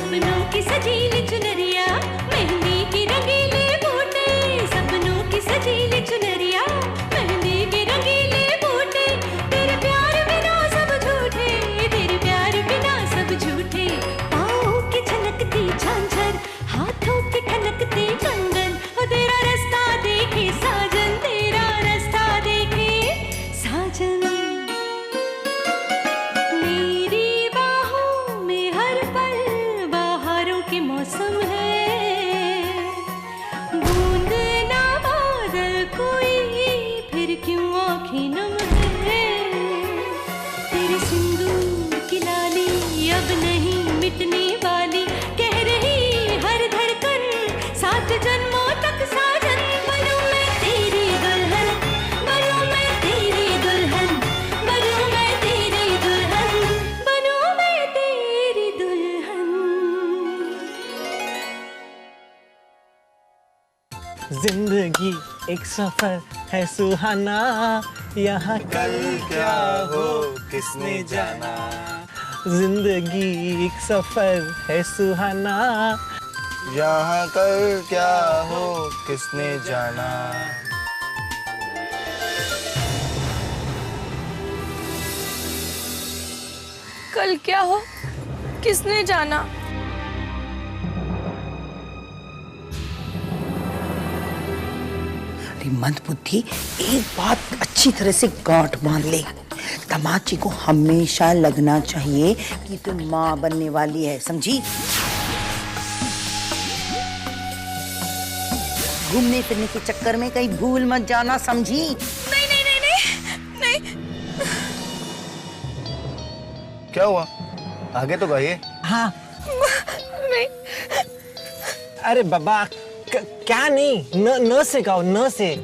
सपनों की सजीली चुनरिया, मेहंदी की रंगीले बूटे, सपनों की सजीली चुनरिया, मेहंदी की रंगीले बूटे, तेरे प्यार बिना सब झूठे, तेरे प्यार बिना सब झूठे, पाँव की छलकती झांझर, हाथों की ठनकती कंगन, ओ तेरा रास्ता देखे साजन, तेरा रास्ता देखे साजन। मेरी बाहों में हर पल बहारों के मौसम है, बूंद ना बादल कोई फिर क्यों आँखें नम है, तेरे सिंदूर की लाली अब नहीं मिटने वाली, कह रही हर धड़कन 7 जन्मों तक साजन। बनूं मैं तेरी दुल्हन, बनूं मैं तेरी दुल्हन, बनूं मैं तेरी दुल्हन, बनूं मैं तेरी दुल्हन। जिंदगी एक सफर है सुहाना, यहाँ कल क्या हो किसने जाना। जिंदगी एक सफर है सुहाना, यहाँ कल क्या हो किसने जाना। कल क्या हो किसने जाना। अरे मंदबुद्धि, एक बात अच्छी तरह से गांठ बांध ले, दामाद जी को हमेशा लगना चाहिए कि तुम माँ बनने वाली है, समझी। घूमने फिरने के चक्कर में कहीं भूल मत जाना, समझी। नहीं नहीं नहीं नहीं नहीं। क्या हुआ, आगे तो कहिए। हाँ नहीं। अरे बाबा क्या नहीं, न से गाओ, न से।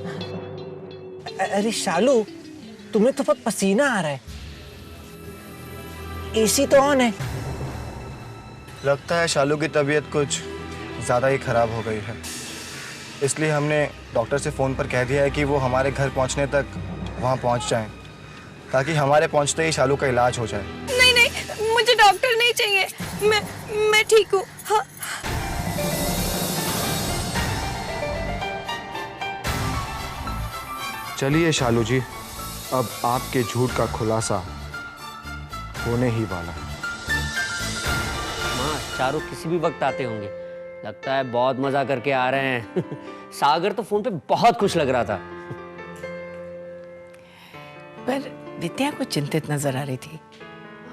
अरे शालू तुम्हें तो बहुत पसीना आ रहा है, एसी तो ऑन है। लगता है शालू की तबीयत कुछ ज्यादा ही खराब हो गई है, इसलिए हमने डॉक्टर से फोन पर कह दिया है कि वो हमारे घर पहुंचने तक वहां पहुंच जाएं, ताकि हमारे पहुंचते ही शालू का इलाज हो जाए। नहीं नहीं, मुझे डॉक्टर नहीं चाहिए, मैं ठीक हूँ। हाँ। चलिए शालू जी, अब आपके झूठ का खुलासा होने ही वाला है। माँ, चारों किसी भी वक्त आते होंगे, लगता है बहुत मजा करके आ रहे हैं। सागर तो फोन पे बहुत खुश लग रहा था। पर विद्या को चिंतित नजर आ रही थी।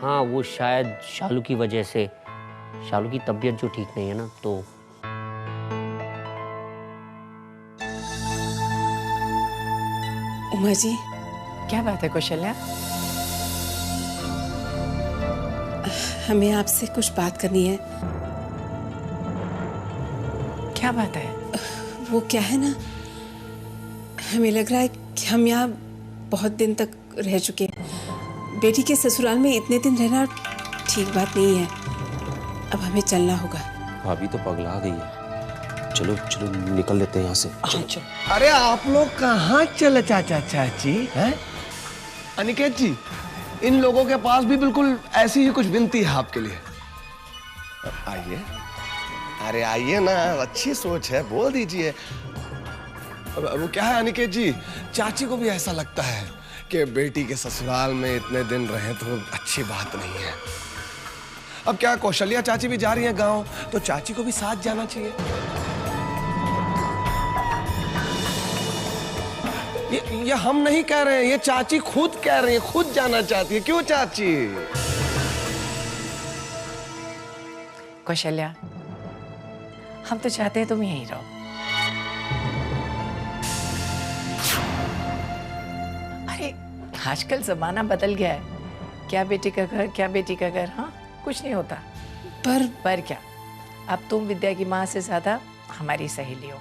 हाँ, वो शायद शालू की वजह से, शालू की तबीयत जो ठीक नहीं है ना, तो उमा जी, क्या बात है कौशल्या? हमें आपसे कुछ बात करनी है। क्या बात है? वो क्या है ना, हमें लग रहा है कि हम यहाँ बहुत दिन तक रह चुके हैं। बेटी के ससुराल में इतने दिन रहना ठीक बात नहीं है। अब हमें चलना होगा। भाभी तो पगला गई है। चलो चलो निकल लेते हैं यहाँ से। चलो। अरे आप लोग कहाँ चले चाचा चाची हैं? अनिकेत जी, इन लोगों के पास भी बिल्कुल ऐसी ही कुछ विनती है आपके लिए। आइए, अरे आइए ना, अच्छी सोच है, बोल दीजिए। अब वो क्या है अनिकेत जी, चाची को भी ऐसा लगता है कि बेटी के ससुराल में इतने दिन रहे तो अच्छी बात नहीं है। अब क्या कौशल्या चाची भी जा रही है गांव, तो चाची को भी साथ जाना चाहिए। ये हम नहीं कह रहे हैं, ये चाची खुद कह रही है, खुद जाना चाहती है। क्यों चाची? कौशल्या, हम तो चाहते हैं तुम यहीं रहो। अरे आजकल जमाना बदल गया है, क्या बेटी का घर, क्या बेटी का घर। हाँ, कुछ नहीं होता। पर क्या, अब तुम विद्या की माँ से ज्यादा हमारी सहेली हो,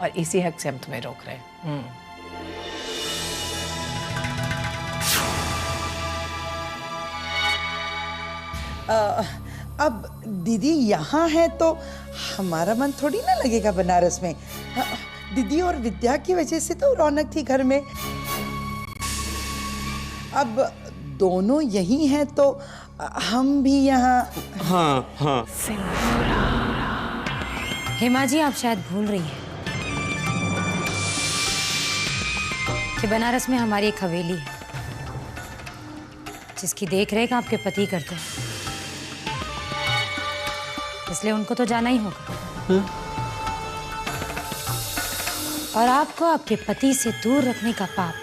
और इसी हक से हम तुम्हें रोक रहे हैं। अब दीदी यहाँ है तो हमारा मन थोड़ी ना लगेगा बनारस में। दीदी और विद्या की वजह से तो रौनक थी घर में। अब दोनों यही हैं तो हम भी यहाँ। हाँ हाँ। हेमा जी, आप शायद भूल रही हैं कि बनारस में हमारी एक हवेली है जिसकी देखरेख आपके पति करते हैं, इसलिए उनको तो जाना ही होगा। और आपको आपके पति से दूर रखने का पाप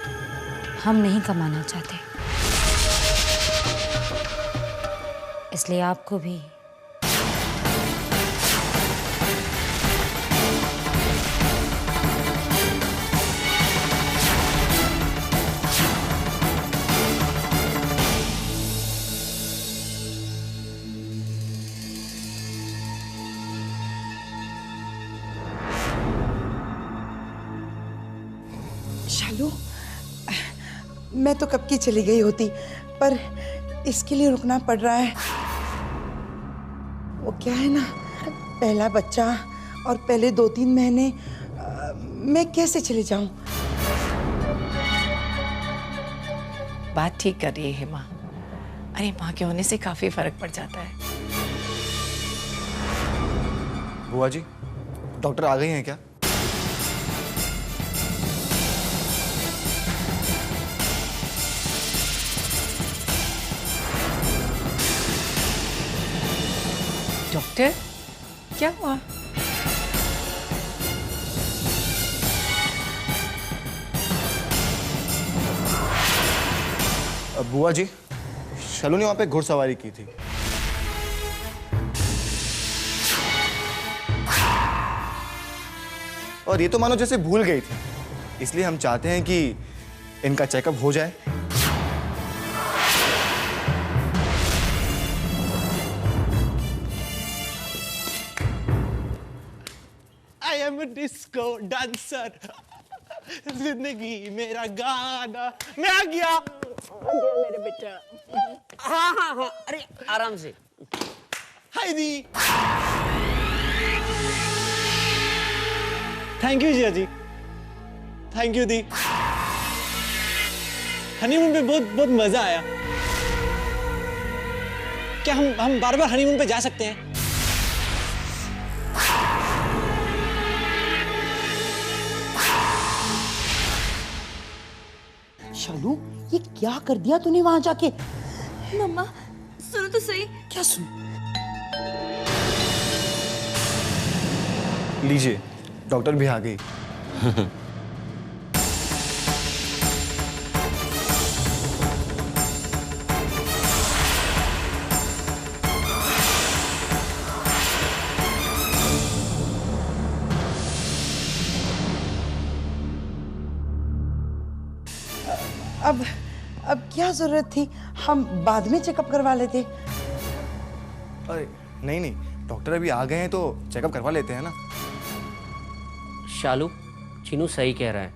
हम नहीं कमाना चाहते, इसलिए आपको भी शालू, मैं तो कब की चली गई होती, पर इसके लिए रुकना पड़ रहा है। वो क्या है ना, पहला बच्चा और पहले 2-3 महीने मैं कैसे चले जाऊं? बात ठीक कर रही है हेमा। अरे माँ के होने से काफी फर्क पड़ जाता है। बुआ जी, डॉक्टर आ गई हैं क्या? डॉक्टर, क्या हुआ? बुआ जी, शालू ने वहां पे घुड़सवारी की थी। और ये तो मानो जैसे भूल गई थी, इसलिए हम चाहते हैं कि इनका चेकअप हो जाए। आई एम डिस्को डांसर, जिंदगी मेरा गाना, मैं आ गया। मेरे बेटा। हाँ हाँ हाँ, अरे आराम से। हाय दी। Thank you Jiya ji, thank you दी। हनीमून पे बहुत बहुत मजा आया। क्या हम बार बार हनीमून पे जा सकते हैं? शालू, ये क्या कर दिया तूने वहां जाके? मम्मा सुनो तो सही। क्या सुन? लीजिए, डॉक्टर भी आ गई। अब क्या जरूरत थी? हम बाद में चेकअप करवा लेते। अरे नहीं नहीं, डॉक्टर अभी आ गए हैं तो चेकअप करवा लेते हैं ना। शालू, चीनू सही कह रहा है,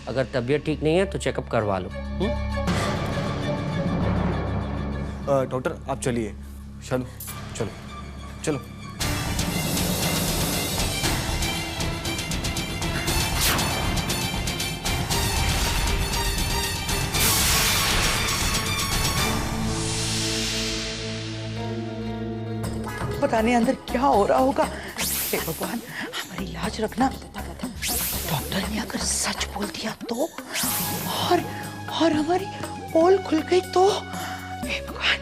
अगर तबीयत ठीक नहीं है तो चेकअप करवा लो। डॉक्टर आप चलिए। शालू चलो चलो। पता नहीं अंदर क्या हो रहा होगा। हे भगवान, हमारी लाज रखना। डॉक्टर ने अगर सच बोल दिया तो, और हमारी पोल खुल गई तो, हे भगवान।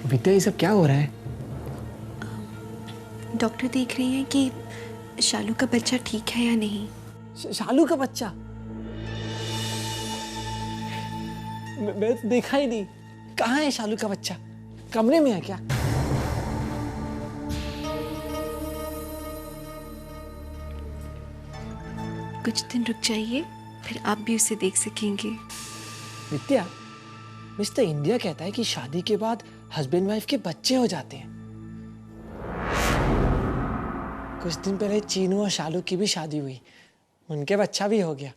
विद्या, ये सब क्या हो रहा है? डॉक्टर देख रही हैं कि शालू का बच्चा ठीक है या नहीं। शालू का बच्चा? मैं तो देखा ही नहीं। कहाँ है शालू का बच्चा? कमरे में है क्या? कुछ दिन रुक जाइए, फिर आप भी उसे देख सकेंगे। विद्या, मिस्टर इंडिया कहता है कि शादी के बाद हस्बैंड वाइफ के बच्चे हो जाते हैं। कुछ दिन पहले चीनू और शालू की भी शादी हुई, उनके बच्चा भी हो गया।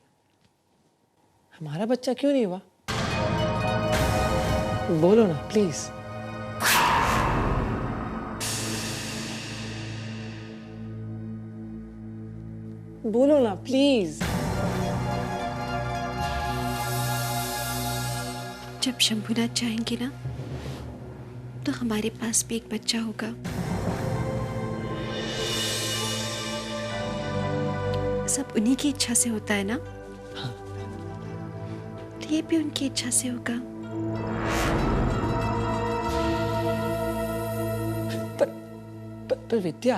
हमारा बच्चा क्यों नहीं हुआ? बोलो ना प्लीज। बोलो ना प्लीज। जब शंभुनाथ चाहेंगे ना तो हमारे पास भी एक बच्चा होगा। सब उन्हीं की इच्छा से होता है ना? हाँ। तो ये भी उनकी इच्छा से होगा। पर विद्या,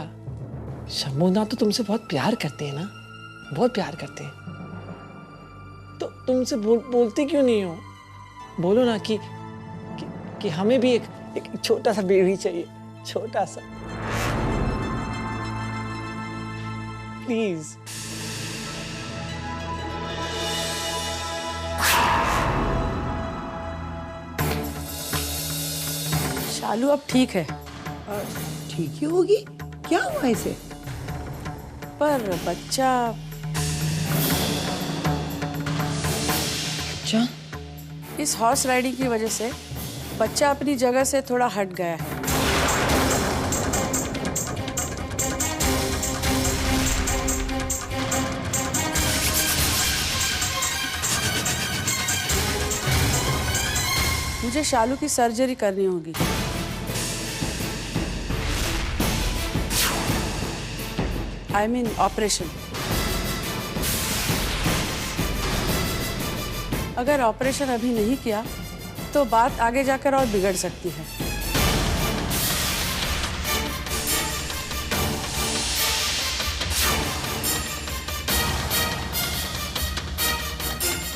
शंभुनाथ तो तुमसे बहुत प्यार करते हैं ना, बहुत प्यार करते हैं। तो तुमसे बोलती क्यों नहीं हो? बोलो ना कि हमें भी एक छोटा सा बेबी चाहिए, छोटा सा, प्लीज। शालू अब ठीक है। ठीक ही होगी, क्या हुआ इसे? पर बच्चा इस हॉर्स राइडिंग की वजह से बच्चा अपनी जगह से थोड़ा हट गया है। मुझे शालू की सर्जरी करनी होगी। I mean operation. अगर ऑपरेशन अभी नहीं किया तो बात आगे जाकर और बिगड़ सकती है।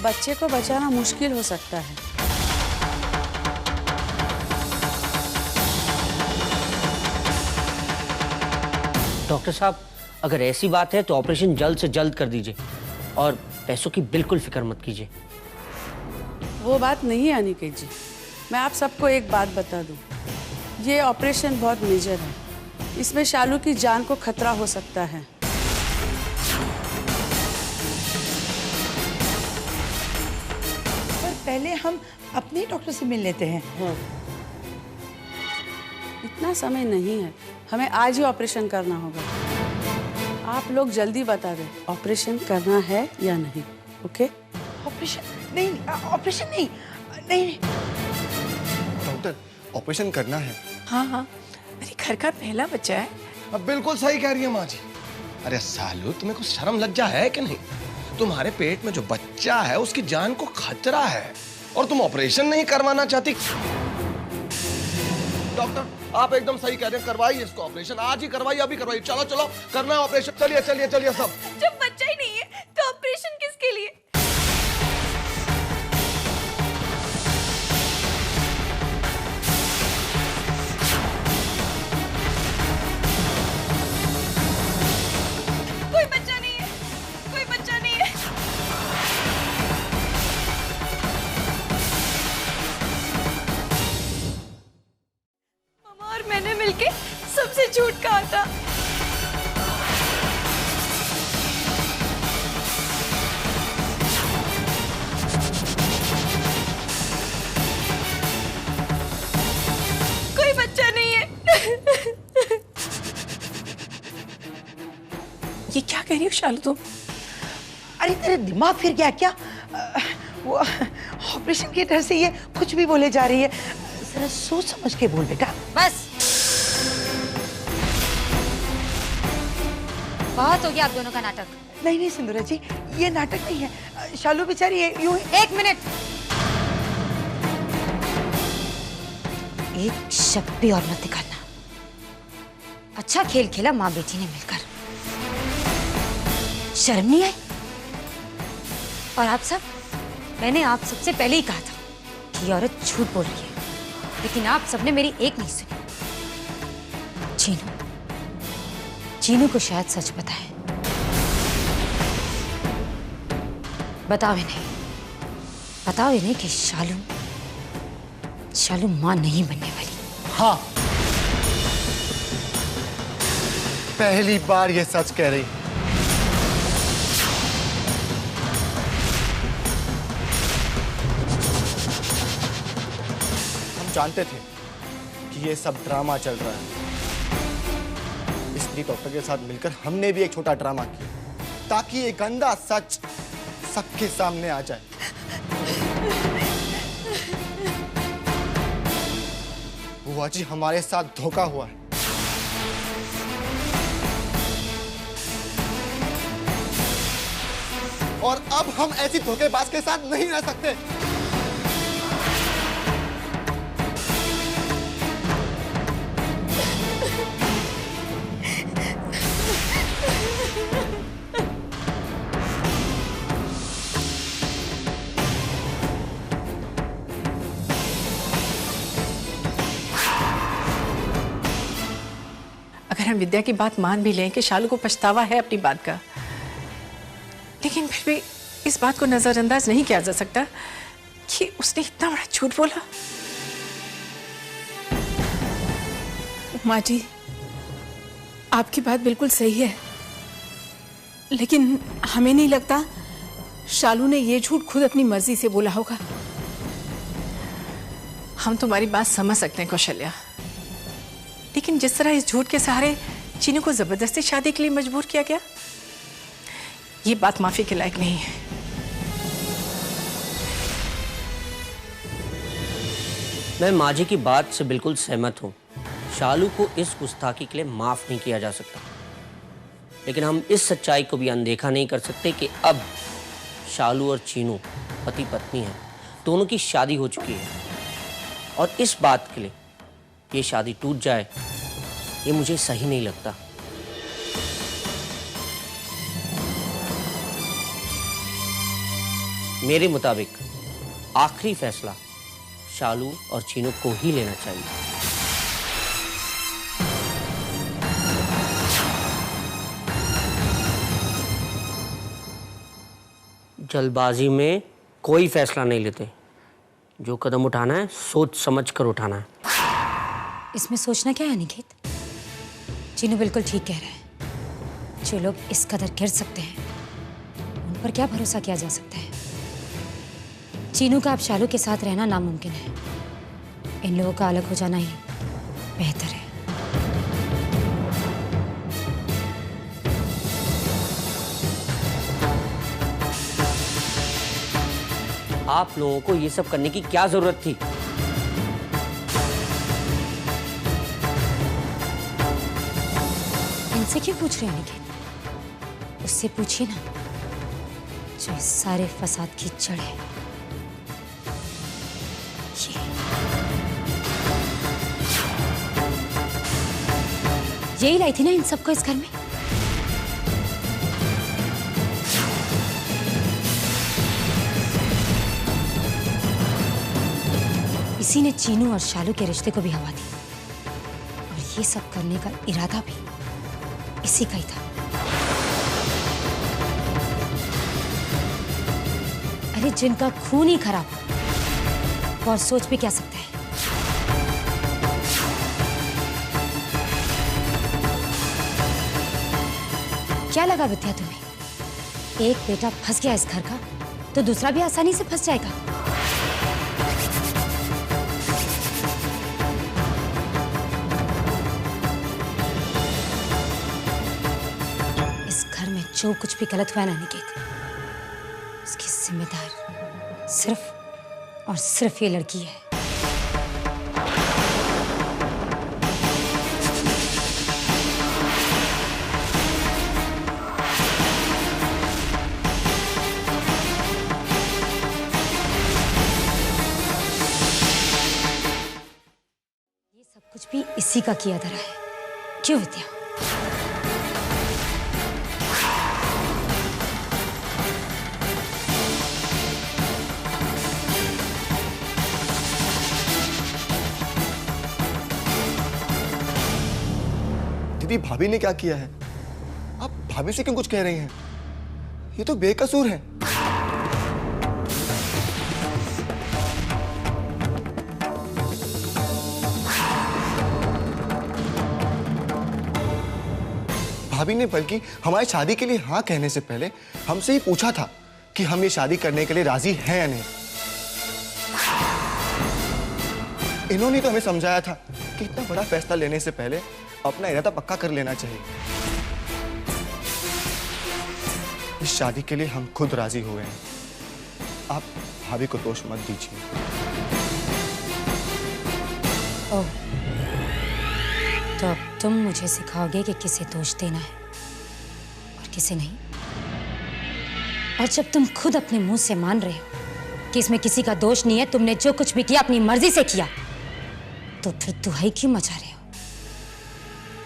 बच्चे को बचाना मुश्किल हो सकता है। डॉक्टर साहब, अगर ऐसी बात है तो ऑपरेशन जल्द से जल्द कर दीजिए और पैसों की बिल्कुल फिक्र मत कीजिए। वो बात नहीं है अनिकेत जी, मैं आप सबको एक बात बता दूं, ये ऑपरेशन बहुत मेजर है, इसमें शालू की जान को खतरा हो सकता है। पर पहले हम अपने डॉक्टर से मिल लेते हैं। इतना समय नहीं है, हमें आज ही ऑपरेशन करना होगा। आप लोग जल्दी बता दें ऑपरेशन करना है या नहीं। ओके? ऑपरेशन नहीं, ऑपरेशन नहीं, नहीं। डॉक्टर, ऑपरेशन करना है। हाँ हाँ, मेरे घर का पहला बच्चा है। अब बिल्कुल सही कह रही है माँ जी। अरे सालू, तुम्हें कुछ शर्म लज्जा है कि नहीं? तुम्हारे पेट में जो बच्चा है उसकी जान को खतरा है और तुम ऑपरेशन नहीं करवाना चाहती। डॉक्टर, आप एकदम सही कह रहे हैं, करवाइए इसको ऑपरेशन, आज ही करवाइए, अभी करवाइए। चलो चलो, करना है ऑपरेशन। चलिए चलिए चलिए सब। जब बच्चा ही नहीं है तो ऑपरेशन किसके लिए? कोई बच्चा नहीं है, कोई बच्चा नहीं है। मामा और मैंने मिलके सबसे झूठ कहा था। कोई बच्चा नहीं है। ये क्या कह रही हो शालू तुम? अरे तेरे दिमाग फिर गया क्या? वो ऑपरेशन के डर से ये कुछ भी बोले जा रही है। जरा सोच समझ के बोल बेटा। बस बहुत हो गया आप दोनों का नाटक। नहीं नहीं सिंदूरा जी, ये नाटक नहीं है। शालू बेचारी यूं ही। एक मिनट, एक शब्द भी और मत निकालना। अच्छा खेल खेला माँ बेटी ने मिलकर, शर्म नहीं आई? और आप सब, मैंने आप सबसे पहले ही कहा था कि ये औरत झूठ बोल रही है, लेकिन आप सबने मेरी एक नहीं सुनी। चीनू को शायद सच पता है। बताओ इन्हें कि शालू मां नहीं बनने वाली। हाँ, पहली बार ये सच कह रही। हम जानते थे कि ये सब ड्रामा चल रहा है, इसलिए डॉक्टर के साथ मिलकर हमने भी एक छोटा ड्रामा किया ताकि ये गंदा सच सबके सामने आ जाए। बुआ जी, हमारे साथ धोखा हुआ है। और अब हम ऐसी धोखेबाज के साथ नहीं रह सकते। अगर हम विद्या की बात मान भी लें कि शालू को पछतावा है अपनी बात का, लेकिन फिर भी इस बात को नजरअंदाज नहीं किया जा सकता कि उसने इतना बड़ा झूठ बोला। माँ जी, आपकी बात बिल्कुल सही है, लेकिन हमें नहीं लगता शालू ने ये झूठ खुद अपनी मर्जी से बोला होगा। हम तुम्हारी बात समझ सकते हैं कौशल्या, लेकिन जिस तरह इस झूठ के सहारे चीनू को जबरदस्ती शादी के लिए मजबूर किया गया, ये बात माफी के लायक नहीं है। मैं माँ जी की बात से बिल्कुल सहमत हूँ। शालू को इस गुस्ताखी के लिए माफ नहीं किया जा सकता, लेकिन हम इस सच्चाई को भी अनदेखा नहीं कर सकते कि अब शालू और चीनू पति पत्नी हैं, दोनों की शादी हो चुकी है, और इस बात के लिए ये शादी टूट जाए, ये मुझे सही नहीं लगता। मेरे मुताबिक आखिरी फैसला शालू और चीनू को ही लेना चाहिए। जल्दबाजी में कोई फैसला नहीं लेते। जो कदम उठाना है सोच समझ कर उठाना है। इसमें सोचना क्या है निकेत? चीनू बिल्कुल ठीक कह रहा है। जो लोग इस कदर गिर सकते हैं, उन पर क्या भरोसा किया जा सकता है? चीनू का अब शालू के साथ रहना नामुमकिन है। इन लोगों का अलग हो जाना ही बेहतर है। आप लोगों को ये सब करने की क्या जरूरत थी? इनसे क्यों पूछ रहे हैं निकेत? उससे पूछिए ना, जो इस सारे फसाद की जड़ है। यही लाई थी ना इन सबको इस घर में। इसी ने चीनू और शालू के रिश्ते को भी हवा दी, और ये सब करने का इरादा भी इसी का ही था। अरे जिनका खून ही खराब हो, और सोच भी क्या सकता है। क्या लगा विद्या तुम्हें? एक बेटा फंस गया इस घर का, तो दूसरा भी आसानी से फंस जाएगा। इस घर में जो कुछ भी गलत हुआ ना निकेत, उसकी जिम्मेदार सिर्फ और सिर्फ ये लड़की है। कुछ भी इसी का किया धरा है। क्यों विद्या? दीदी, भाभी ने क्या किया है? आप भाभी से क्यों कुछ कह रही हैं? ये तो बेकसूर है। भाभी ने बल्कि हमारी शादी के लिए हाँ कहने से पहले हमसे ही पूछा था कि हम ये शादी करने के लिए राजी हैं या नहीं। इन्होंने तो हमें समझाया था कि इतना बड़ा फैसला लेने से पहले अपना इरादा पक्का कर लेना चाहिए। इस शादी के लिए हम खुद राजी हुए हैं। आप भाभी को दोष मत दीजिए। ओह, तो अब तुम मुझे सिखाओगे कि किसे दोष देना है और किसे नहीं। और जब तुम खुद अपने मुंह से मान रहे हो कि इसमें किसी का दोष नहीं है, तुमने जो कुछ भी किया अपनी मर्जी से किया, तो फिर दुहाई क्यों मचा रहे हो?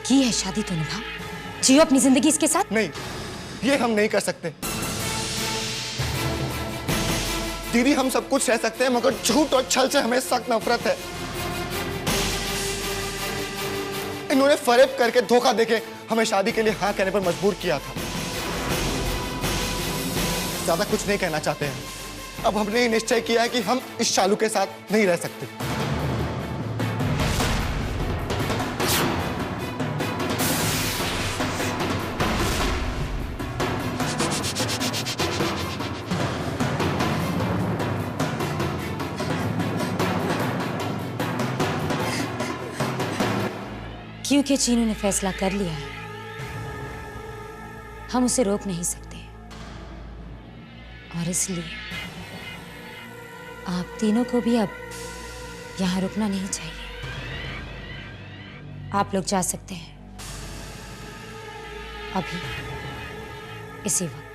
की है शादी तो निभाओ, जियो अपनी जिंदगी इसके साथ। नहीं, ये हम नहीं कर सकते दीदी। हम सब कुछ सह सकते हैं, मगर झूठ और छल से हमें सख्त नफरत है। इन्होंने फरेब करके धोखा देके हमें शादी के लिए हाँ कहने पर मजबूर किया था। ज्यादा कुछ नहीं कहना चाहते हैं। अब हमने ये निश्चय किया है कि हम इस शालू के साथ नहीं रह सकते। क्योंकि चीनू ने फैसला कर लिया है, हम उसे रोक नहीं सकते। और इसलिए आप तीनों को भी अब यहां रुकना नहीं चाहिए। आप लोग जा सकते हैं अभी, इसी वक्त।